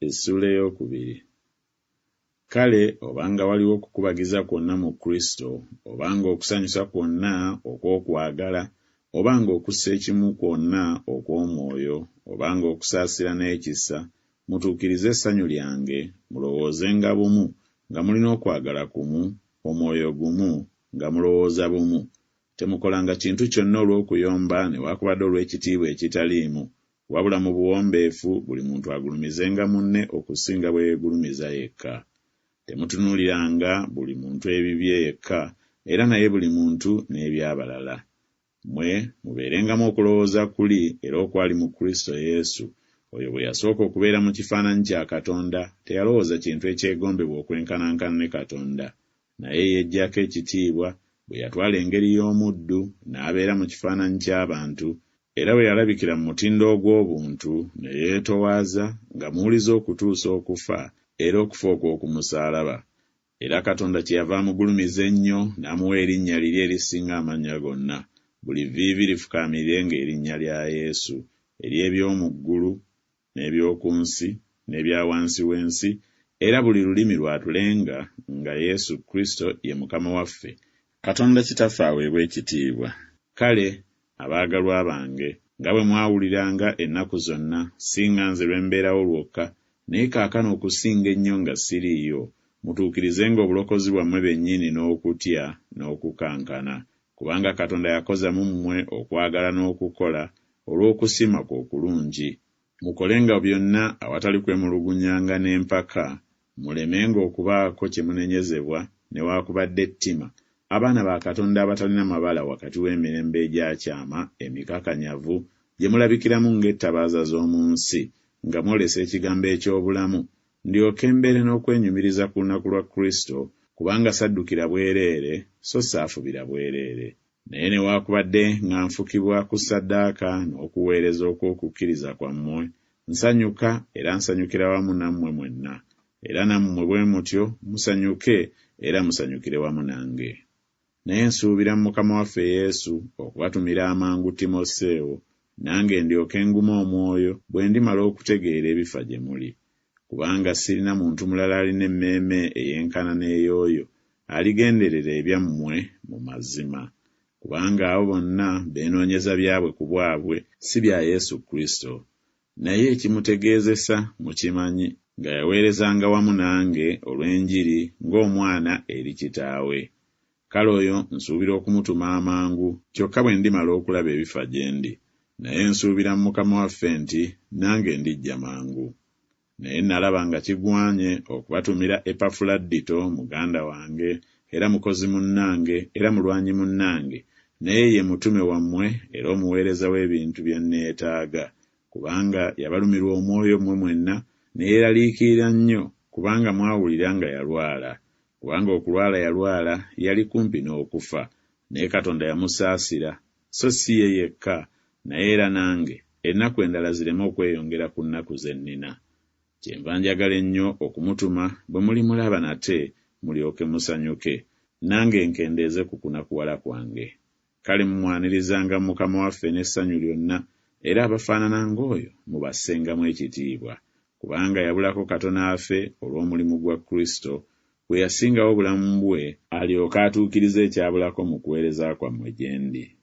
Essula ey'okubiri. Kale obanga waliwo okukubagiza kwonna mu Kristo, obanga okusanyusa kwonna okw'okwagala, obanga okussa ekimu kwonna okw'omwoyo, obanga okusaasira n'ekisa, mutuukirize essanyu lyange, mulowoozenga bumu, nga mulina okwagala kumu, omwoyo gumu, nga mulowooza bumu. Temukolanga kintu kyonna olw'okuyomba newaakubadde olw'ekitiibwa ekitaliimu, wabula mu buwombeefu buli muntu agulumizenga munne okusinga bwe yeegulumiza yekka. Temutunuuliranga buli muntu ebibye yekka, era naye buli muntu n'eby'abalala. Mmwe mubeerengamu okulowooza kuli era okwali mu Kristo Yesu. Oyo bwe yasooka okubeera mu kifaananyi kya Katonda, teyalowooza kintu ekyegombebwa okwenkanankana ne Katonda, naye yeggyako ekitiibwa bwe yatwala engeri y'omuddu n'abeera mu kifaananyi ky'abantu, era bwe yalabikira mu mutindo ogw'obuntu ne yeetowaaza nga muwuliza okutuusa okufa, era okufa okw'okumusaalaba. Era Katonda kyeyava amugulumiza ennyo n'amuwa erinnya liri erisinga amannya gonna. Buli vviivi lifukaamirirenga erinnya lya Yesu, ery'eby'omu ggulu n'eby'oku nsi n'ebya wansi w'ensi, era buli lulimi lwatulenga nga Yesu Kristo ye Mukama waffe. Katonda Kitaffe aweebwa ekitiibwa. Kale, abaagalwa bange, nga bwe mwawuliranga ennaku zonna, si nga nze lwe mbeerawo lwokka, naye kaakano okusinga ennyo nga siriiyo, mutuukirizenga obulokozi bwammwe bennyini n'okutya n'okukankana, kubanga Katonda yakoza mu mmwe okwagala n'okukola olw'okusima kwe okulungi. Mukolenga byonna awatali kwemulugunyanga n'empaka, mulemenga okubaako kye munenyezebwa newaakubadde ettima, abaana ba Katonda abatalina mabala wakati w'emirembe egyakyama emikakanyavu gye mulabikiramu ng'ettabaaza z'omu nsi, nga mwolesa ekigambo eky'obulamu, ndyoke mbeere n'okwenyumiriza ku lunaku lwa Kristo, kubanga saddukira bwereere so saafubira bwereere. Naye newaakubadde nga nfukibwa ku ssaddaaka n'okuweereza okw'okukkiriza kwammwe, nsanyuka era nsanyukira wamu nammwe mwenna, era nammwe bwe mutyo musanyuke era musanyukire wamu nange. Naye nsuubira mu Mukama waffe Yesu okubatumira amangu Timoseewo, nange ndyoke nguma omwoyo bwe ndimala okutegeera ebifa gye muli. Kubanga sirina muntu mulala alina emmeeme eyenkana n'ey'oyo aligenderera ebyammwe mu mazima. Kubanga abo bonna beenoonyeza byabwe ku bwabwe si bya Yesu Kristo. Naye ekimutegeezesa mukimanyi, nga yaweerezanga wamu nange olw'enjiri ng'omwana eri kitaawe. Kale oyo nsuubira okumutuma amangu, kyokka bwe ndimala okulaba ebifa gye ndi. Naye nsuubira mu Mukama waffe nti nange ndijja mangu. Naye nalaba nga kigwanye okubatumira Epafuladito muganda wange, era mukozi munnange, era mulwanyi munnange, naye ye mutume wammwe era omuweereza w'ebintu bye nneetaaga, kubanga yabalumirwa omwoyo mmwe mwenna, ne yeeraliikirira nnyo, kubanga mwawulira nga yalwala. Kubanga okulwala yalwala yali kumpi n'okufa, naye Katonda yamusaasira, so si ye yekka, naye era nange ennaku endala zireme okweyongera ku nnaku ze nnina. Kyenva njagala ennyo okumutuma bwe mulimulaba nate mulyoke musanyuke, nange nkendeeze ku kunakuwala kwange. Kale mumwanirizanga Mukama waffe n'essanyu lyonna, era abafaanana ng'oyo mubassengamu ekitiibwa, kubanga yabulako katono afe olw'omulimu gwa Kristo, bwe yasingawo obulamu bwe alyoke atuukirize ekyabulako mu kuweereza kwammwe gye ndi.